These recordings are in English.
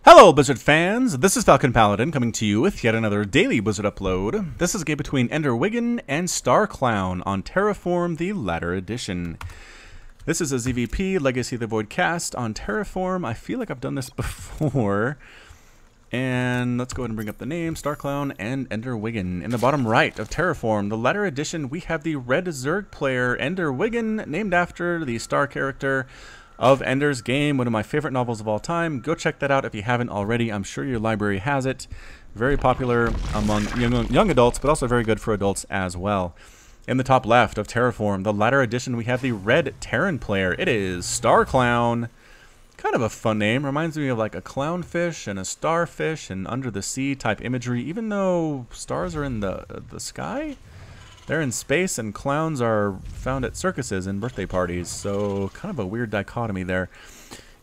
Hello, Blizzard fans! This is Falcon Paladin coming to you with yet another daily Blizzard upload. This is a game between EnderWiggin and StarClown on Terraform, the latter edition. This is a ZVP, Legacy of the Void cast on Terraform. I feel like I've done this before. And let's go ahead and bring up the name, StarClown and EnderWiggin. In the bottom right of Terraform, the latter edition, we have the red Zerg player, EnderWiggin, named after the star character of Ender's Game, one of my favorite novels of all time. Go check that out if you haven't already. I'm sure your library has it. Very popular among young adults, but also very good for adults as well. In the top left of Terraform, the latter edition, we have the red Terran player. It is StarClown. Kind of a fun name. Reminds me of like a clownfish and a starfish and under the sea type imagery, even though stars are in the sky. They're in space and clowns are found at circuses and birthday parties, so kind of a weird dichotomy there.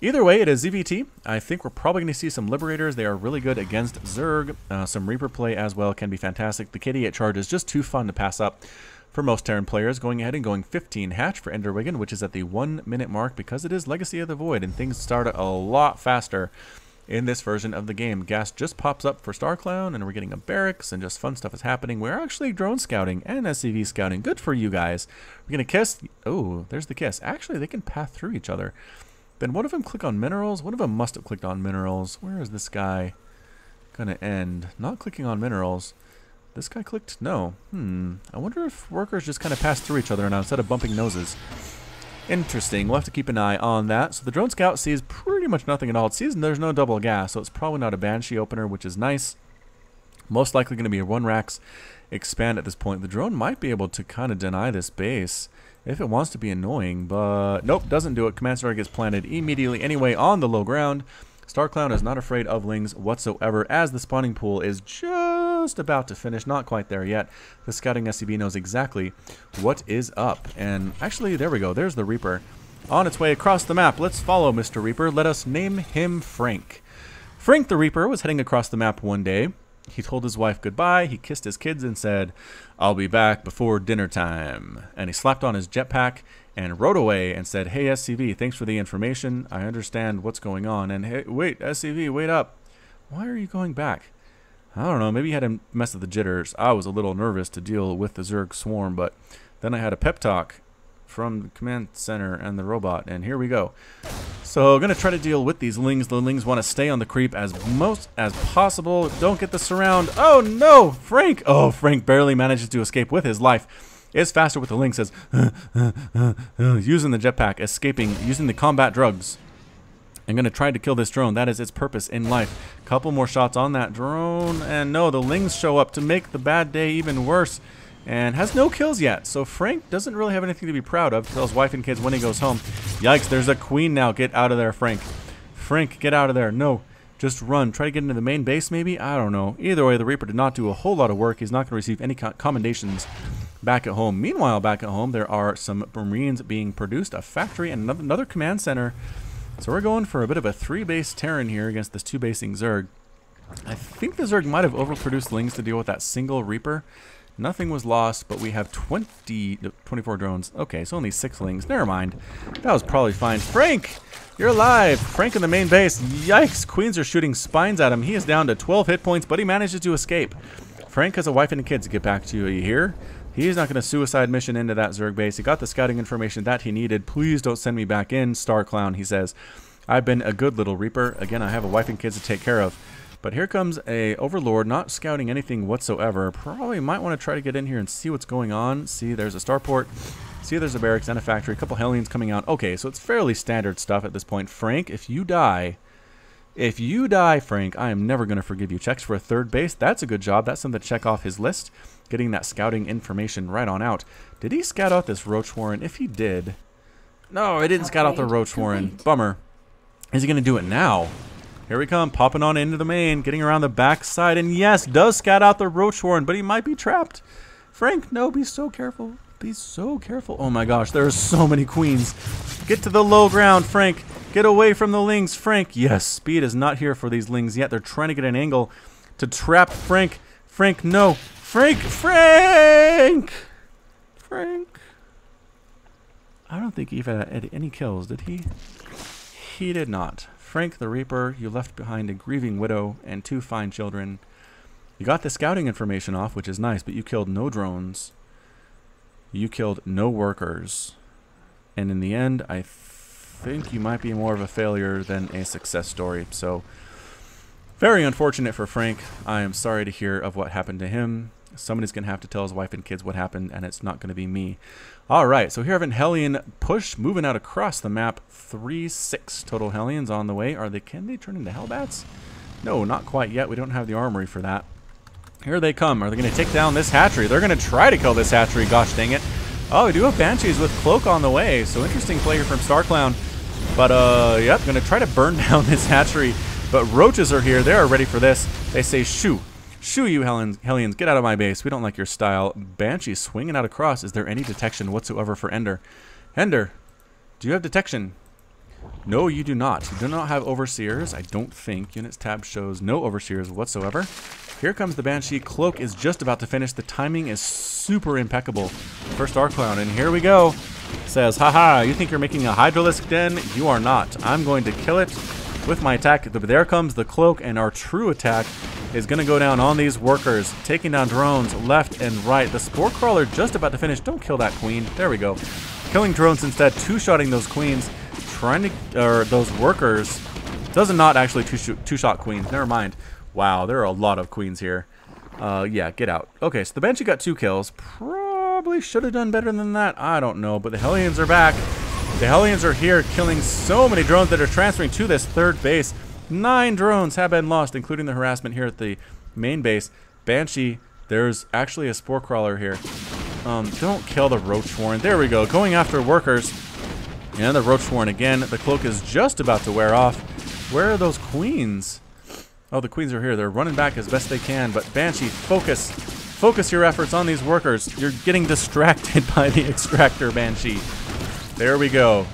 Either way, it is ZVT. I think we're probably going to see some Liberators. They are really good against Zerg. Some Reaper play as well can be fantastic. The KD8 charge is just too fun to pass up for most Terran players. Going ahead and going 15 hatch for EnderWiggin, which is at the 1 minute mark because it is Legacy of the Void and things start a lot faster in this version of the game. Gas just pops up for StarClown and we're getting a barracks and just fun stuff is happening. We're actually drone scouting and SCV scouting. Good for you guys. We're going to kiss. Oh, there's the kiss. Actually, they can path through each other. Then one of them click on minerals. One of them must have clicked on minerals. Where is this guy going to end? Not clicking on minerals. This guy clicked? No. I wonder if workers just kind of pass through each other now instead of bumping noses. Interesting. We'll have to keep an eye on that. So the drone scout sees pretty much nothing at all. It sees there's no double gas, so it's probably not a Banshee opener, which is nice. Most likely going to be a 1-Rax expand at this point. The drone might be able to kind of deny this base if it wants to be annoying, but nope, doesn't do it. Command star gets planted immediately anyway on the low ground. StarClown is not afraid of lings whatsoever as the spawning pool is just about to finish. Not quite there yet. The scouting SCV knows exactly what is up. And actually, there we go. There's the Reaper on its way across the map. Let's follow Mr. Reaper. Let us name him Frank. Frank the Reaper was heading across the map one day. He told his wife goodbye. He kissed his kids and said, "I'll be back before dinner time." And he slapped on his jetpack and rode away and said, "Hey, SCV, thanks for the information. I understand what's going on." And hey, wait, SCV, wait up. Why are you going back? I don't know. Maybe you had to mess with the jitters. I was a little nervous to deal with the Zerg swarm, but then I had a pep talk from the command center and the robot, and here we go. So I'm going to try to deal with these lings. The lings want to stay on the creep as possible. Don't get the surround. Oh, no, Frank. Oh, Frank barely manages to escape with his life. Is faster with the link, says, using the jetpack, escaping, using the combat drugs. I'm going to try to kill this drone. That is its purpose in life. Couple more shots on that drone. And no, the lings show up to make the bad day even worse. And has no kills yet. So Frank doesn't really have anything to be proud of. Tells wife and kids when he goes home. Yikes, there's a queen now. Get out of there, Frank. Frank, get out of there. No, just run. Try to get into the main base maybe? I don't know. Either way, the Reaper did not do a whole lot of work. He's not going to receive any commendations back at home. Meanwhile, back at home, there are some Marines being produced, a factory, and another command center. So we're going for a bit of a 3-base Terran here against this 2-basing Zerg. I think the Zerg might have overproduced lings to deal with that single Reaper. Nothing was lost, but we have 24 drones. Okay, so only 6 lings. Never mind. That was probably fine. Frank, you're alive. Frank in the main base. Yikes, queens are shooting spines at him. He is down to 12 hit points, but he manages to escape. Frank has a wife and kids to get back to. You hear? He's not going to suicide mission into that Zerg base. He got the scouting information that he needed. Please don't send me back in, StarClown, he says. I've been a good little Reaper. Again, I have a wife and kids to take care of. But here comes a Overlord, not scouting anything whatsoever. Probably might want to try to get in here and see what's going on. See, there's a starport. See, there's a barracks and a factory. A couple Hellions coming out. Okay, so it's fairly standard stuff at this point. Frank, if you die, Frank, I am never going to forgive you. Checks for a 3rd base. That's a good job. That's something to check off his list. Getting that scouting information right on out. Did he scout out this Roach Warren? If he did. No, he didn't scout out the Roach Warren. Bummer. Is he going to do it now? Here we come, popping on into the main, getting around the back side, and yes, does scout out the Roach Warren, but he might be trapped. Frank, no, be so careful. Be so careful. Oh my gosh, there are so many queens. Get to the low ground, Frank. Get away from the lings, Frank. Yes, speed is not here for these lings yet. They're trying to get an angle to trap Frank. Frank, no. Frank! I don't think he had any kills, did he? He did not. Frank the Reaper, you left behind a grieving widow and 2 fine children. You got the scouting information off, which is nice, but you killed no drones. You killed no workers. And in the end, I think you might be more of a failure than a success story. So, very unfortunate for Frank. I am sorry to hear of what happened to him. Somebody's going to have to tell his wife and kids what happened, and it's not going to be me. Alright, so here I have a Hellion push moving out across the map. 3-6 total Hellions on the way. Can they turn into Hellbats? No, not quite yet. We don't have the armory for that. Here they come. Are they going to take down this hatchery? They're going to try to kill this hatchery. Gosh dang it. Oh, we do have Banshees with Cloak on the way. So interesting play here from StarClown. But, yep, going to try to burn down this hatchery. But roaches are here. They are ready for this. They say, shoo. Shoo, you Hellions. Get out of my base. We don't like your style. Banshee swinging out across. Is there any detection whatsoever for Ender? Ender, do you have detection? No, you do not. You do not have Overseers. I don't think. Units tab shows no Overseers whatsoever. Here comes the Banshee. Cloak is just about to finish. The timing is super impeccable for StarClown. And here we go. Says, haha, you think you're making a Hydralisk den? You are not. I'm going to kill it with my attack. There comes the Cloak, and our true attack is going to go down on these workers, taking down drones left and right. The Spore Crawler just about to finish. Don't kill that queen. There we go. Killing drones instead, two-shotting those queens, trying to, or those workers. Does not actually two-shot queens. Never mind. Wow, there are a lot of queens here. Yeah, get out. Okay, so the Banshee got 2 kills. Probably should have done better than that. I don't know, but the Hellions are back. The Hellions are here, killing so many drones that are transferring to this third base. 9 drones have been lost, including the harassment here at the main base. Banshee, there's actually a Spore Crawler here. Don't kill the Roach Warren. There we go, going after workers. And the Roach Warren again. The Cloak is just about to wear off. Where are those queens? Oh, the queens are here. They're running back as best they can. But Banshee, focus. Focus your efforts on these workers. You're getting distracted by the extractor, Banshee. There we go.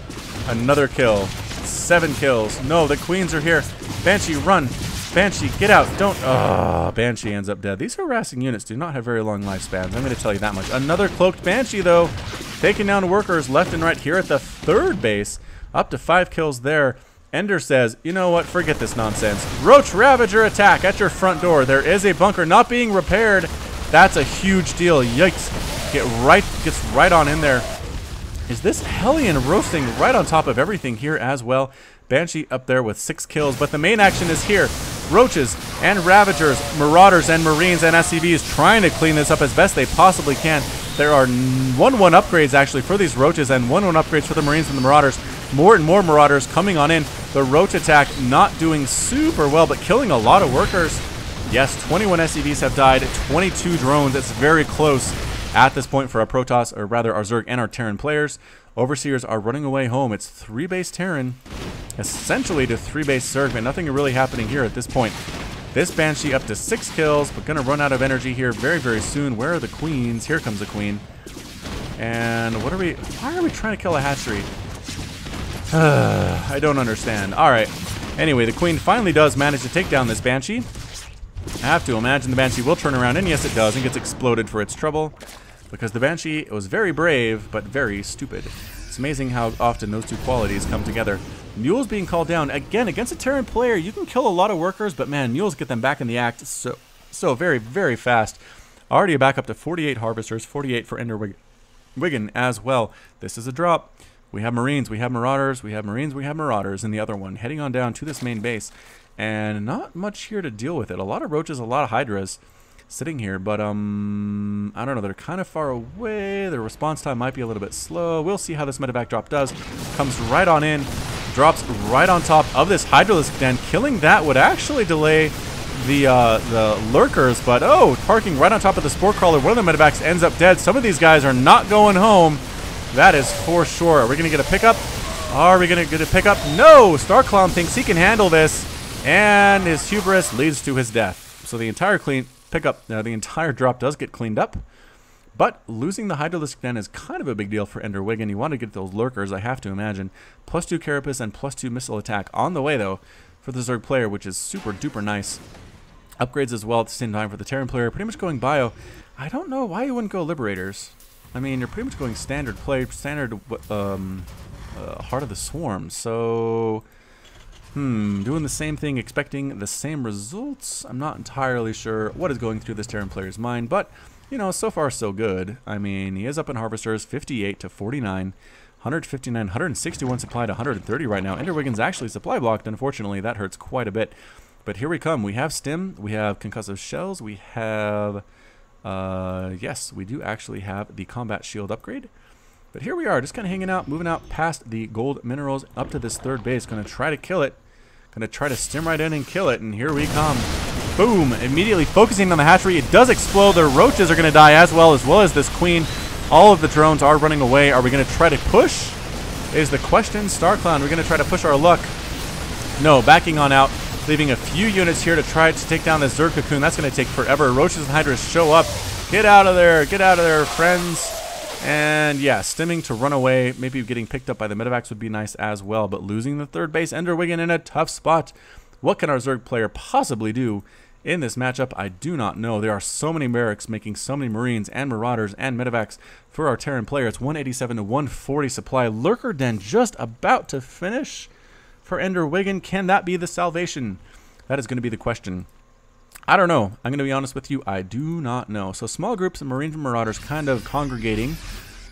Another kill. 7 kills. No, the queens are here. Banshee, run. Banshee, get out. Don't. Oh, Banshee ends up dead. These harassing units do not have very long lifespans. I'm going to tell you that much. Another cloaked Banshee, though. Taking down workers left and right here at the third base. Up to 5 kills there. Ender says, you know what? Forget this nonsense. Roach Ravager attack at your front door. There is a bunker not being repaired. That's a huge deal. Yikes. Gets right on in there. Is this Hellion roasting right on top of everything here as well? Banshee up there with 6 kills, but the main action is here. Roaches and Ravagers, Marauders and Marines and SCVs trying to clean this up as best they possibly can. There are 1-1 upgrades actually for these Roaches and 1-1 upgrades for the Marines and the Marauders. More and more Marauders coming on in. The Roach attack not doing super well, but killing a lot of workers. Yes, 21 SCVs have died, 22 drones. It's very close at this point for our Protoss, or rather our Zerg and our Terran players. Overseers are running away home. It's 3-base Terran, essentially to 3-base Zerg, but nothing really happening here at this point. This Banshee up to 6 kills, but gonna run out of energy here very, very soon. Where are the queens? Here comes a queen. And what are we, why are we trying to kill a hatchery? I don't understand. Alright. Anyway, the queen finally does manage to take down this Banshee. I have to imagine the Banshee will turn around, and yes it does, and gets exploded for its trouble. Because the Banshee was very brave, but very stupid. It's amazing how often those two qualities come together. Mules being called down. Again, against a Terran player, you can kill a lot of workers, but man, Mules get them back in the act so very, very fast. Already back up to 48 Harvesters, 48 for EnderWiggin as well. This is a drop. We have Marines, we have Marauders, we have Marines, we have Marauders in the other one. Heading on down to this main base. And not much here to deal with it. A lot of Roaches, a lot of Hydras sitting here, but I don't know, they're kind of far away. Their response time might be a little bit slow. We'll see how this medevac drop does. Comes right on in, drops right on top of this Hydralisk den. Killing that would actually delay the lurkers, but oh, parking right on top of the Spore Crawler. One of the medevacs ends up dead. Some of these guys are not going home. That is for sure. Are we going to get a pickup? Are we going to get a pickup? No! StarClown thinks he can handle this, and his hubris leads to his death. So the entire the entire drop does get cleaned up, but losing the Hydralisk Den is kind of a big deal for EnderWiggin. You want to get those lurkers, I have to imagine. +2 Carapace and +2 missile attack on the way, though, for the Zerg player, which is super duper nice. Upgrades as well at the same time for the Terran player. Pretty much going bio. I don't know why you wouldn't go Liberators. I mean, you're pretty much going standard play, standard Heart of the Swarm. So Doing the same thing, expecting the same results. I'm not entirely sure what is going through this Terran player's mind, but, you know, so far so good. I mean, he is up in Harvesters, 58 to 49. 159, 161 supply to 130 right now. EnderWiggin's actually supply blocked, unfortunately. That hurts quite a bit. But here we come. We have Stim. We have Concussive Shells. We have... yes, we do actually have the Combat Shield upgrade. But here we are, just kind of hanging out, moving out past the gold minerals up to this third base. Going to try to kill it. Going to try to stim right in and kill it. And here we come. Boom! Immediately focusing on the hatchery. It does explode. The roaches are going to die as well as this queen. All of the drones are running away. Are we going to try to push? Is the question. StarClown, we're going to try to push our luck. No, backing on out. Leaving a few units here to try to take down this Zerg cocoon. That's going to take forever. Roaches and Hydras show up. Get out of there. Get out of there, friends. And yeah, stimming to run away. Maybe getting picked up by the medevacs would be nice as well. But losing the third base, EnderWiggin in a tough spot. What can our Zerg player possibly do in this matchup? I do not know. There are so many barracks making so many Marines and Marauders and medevacs for our Terran player. It's 187 to 140 supply. Lurker Den just about to finish for EnderWiggin. Can that be the salvation? That is going to be the question. I don't know. I'm going to be honest with you. I do not know. So small groups of Marines and Marauders kind of congregating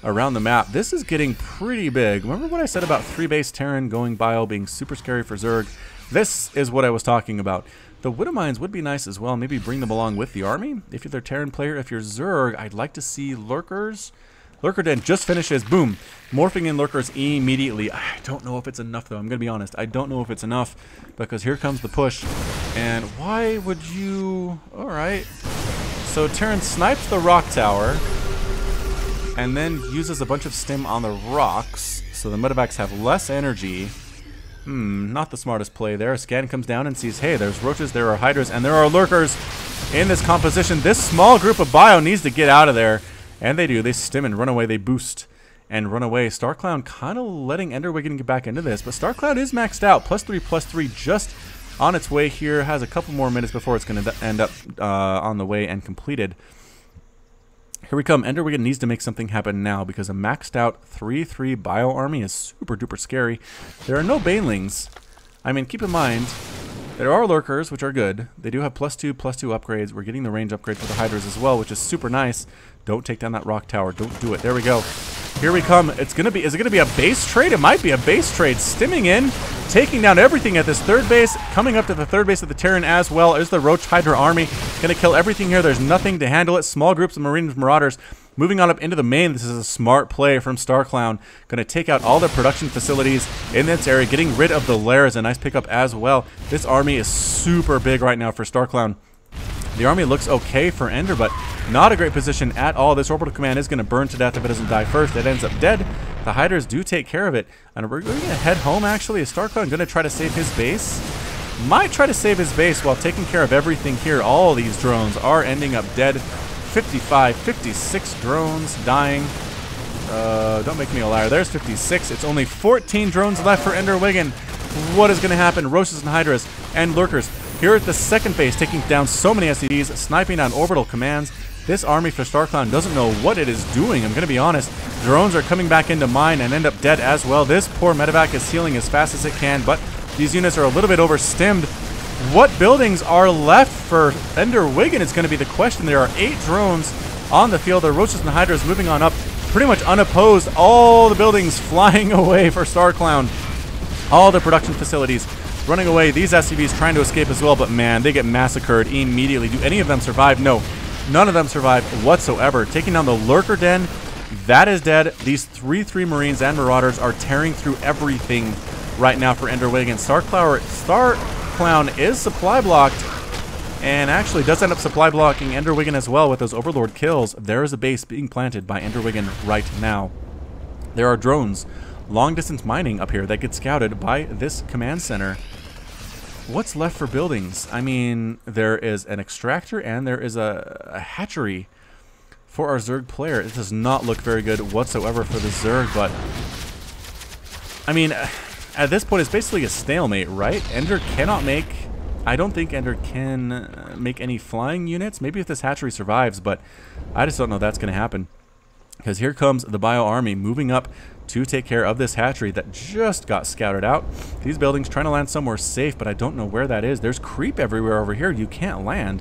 around the map. This is getting pretty big. Remember what I said about 3-base Terran going bio being super scary for Zerg? This is what I was talking about. The Widow Mines would be nice as well. Maybe bring them along with the army. If you're their Terran player, if you're Zerg, I'd like to see Lurkers. Lurker Den just finishes. Boom. Morphing in Lurkers immediately. I don't know if it's enough, though. I'm going to be honest. I don't know if it's enough because here comes the push. And why would you... All right. So Terran snipes the rock tower and then uses a bunch of stim on the rocks. So the medevacs have less energy. Not the smartest play there. Scan comes down and sees, hey, there's roaches, there are hydras, and there are lurkers in this composition. This small group of bio needs to get out of there. And they do. They stim and run away. They boost and run away. StarClown kind of letting EnderWiggin get back into this. But StarClown is maxed out. +3/+3 just on its way here. Has a couple more minutes before it's going to end up on the way and completed. Here we come. EnderWiggin needs to make something happen now because a maxed out 3/3 bio army is super duper scary. There are no banelings. I mean, keep in mind, there are lurkers, which are good. They do have +2/+2 upgrades. We're getting the range upgrade for the hydras as well, which is super nice. Don't take down that rock tower. Don't do it. There we go. Here we come. It's gonna be. Is it gonna be a base trade? It might be a base trade. Stimming in, taking down everything at this third base. Coming up to the third base of the Terran as well is the Roach Hydra army. Gonna kill everything here. There's nothing to handle it. Small groups of Marines, Marauders. Moving on up into the main. This is a smart play from StarClown. Gonna take out all the production facilities in this area. Getting rid of the lair is a nice pickup as well. This army is super big right now for StarClown. The army looks okay for Ender, but not a great position at all. This orbital command is going to burn to death if it doesn't die first. It ends up dead. The Hydras do take care of it. And we're going to head home, actually. Is StarClown going to try to save his base? Might try to save his base while taking care of everything here. All these drones are ending up dead. 55, 56 drones dying. Don't make me a liar. There's 56. It's only 14 drones left for EnderWiggin. What is going to happen? Roaches and Hydras and Lurkers. Here at the second base, taking down so many SCVs, sniping down orbital commands. This army for StarClown doesn't know what it is doing. I'm going to be honest. Drones are coming back into mine and end up dead as well. This poor medevac is healing as fast as it can, but these units are a little bit overstimmed. What buildings are left for EnderWiggin is going to be the question. There are 8 drones on the field. The Roaches and the Hydras moving on up pretty much unopposed. All the buildings flying away for StarClown. All the production facilities running away. These SCVs trying to escape as well, but man, they get massacred immediately. Do any of them survive? No. None of them survive whatsoever. Taking down the Lurker Den. That is dead. These 3/3 Marines and Marauders are tearing through everything right now for EnderWiggin. StarClown is supply blocked and actually does end up supply blocking EnderWiggin as well with those Overlord kills. There is a base being planted by EnderWiggin right now. There are drones long distance mining up here that get scouted by this command center. What's left for buildings? I mean, there is an extractor and there is a hatchery for our Zerg player. It does not look very good whatsoever for the Zerg, but I mean, at this point, it's basically a stalemate, right? Ender cannot make... I don't think Ender can make any flying units. Maybe if this hatchery survives, but I just don't know that's going to happen. because here comes the Bio Army moving up to take care of this hatchery that just got scouted out. These buildings trying to land somewhere safe, but I don't know where that is. There's creep everywhere over here. You can't land.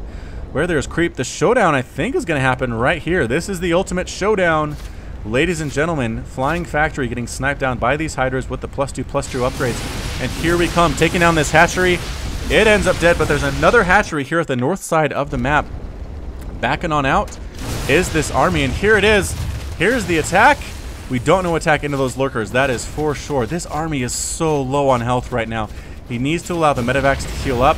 Where there's creep, the showdown, I think, is going to happen right here. This is the ultimate showdown. Ladies and gentlemen, Flying Factory getting sniped down by these Hydras with the +2/+2 upgrades. And here we come, taking down this hatchery. It ends up dead, but there's another hatchery here at the north side of the map. Backing on out is this army, and here it is. Here's the attack. We don't know attack into those lurkers, that is for sure. This army is so low on health right now. He needs to allow the medevacs to heal up,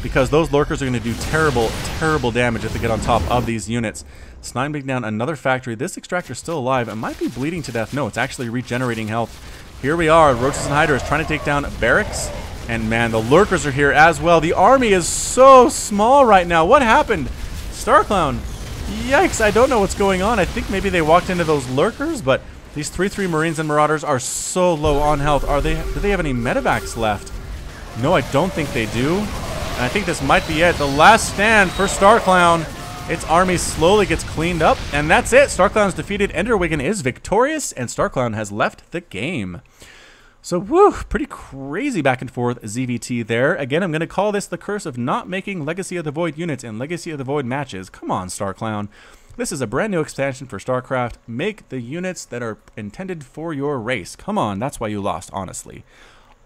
because those lurkers are going to do terrible, terrible damage if they get on top of these units. Sniping down another factory. This extractor is still alive. It might be bleeding to death. No, it's actually regenerating health. Here we are. Roaches and Hydras trying to take down barracks. And man, the lurkers are here as well. The army is so small right now. What happened? StarClown. Yikes, I don't know what's going on. I think maybe they walked into those lurkers, but these 3/3 Marines and Marauders are so low on health. Do they have any medevacs left? No, I don't think they do. And I think this might be it. The last stand for StarClown. Its army slowly gets cleaned up, and that's it. StarClown's defeated. EnderWiggin is victorious, and StarClown has left the game. So, woo, pretty crazy back and forth ZVT there. Again, I'm going to call this the curse of not making Legacy of the Void units in Legacy of the Void matches. Come on, StarClown. This is a brand new expansion for StarCraft. Make the units that are intended for your race. Come on, that's why you lost, honestly.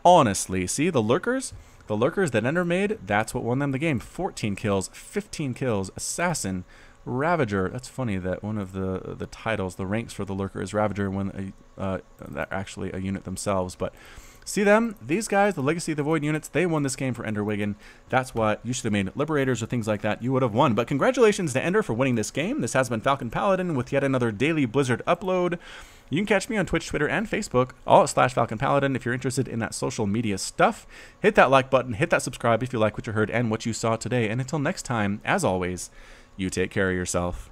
Honestly, see, the lurkers that Ender made, that's what won them the game. 14 kills, 15 kills, Assassin, Ravager. That's funny that one of the titles, the ranks for the lurker is Ravager when they're actually a unit themselves. But see them, these guys, the Legacy of the Void units, they won this game for EnderWiggin. That's what you should have made Liberators or things like that. You would have won. But congratulations to Ender for winning this game. This has been Falcon Paladin with yet another daily Blizzard upload. You can catch me on Twitch, Twitter, and Facebook, all at /Falcon Paladin. If you're interested in that social media stuff, hit that like button, hit that subscribe if you like what you heard and what you saw today. And until next time, as always, you take care of yourself.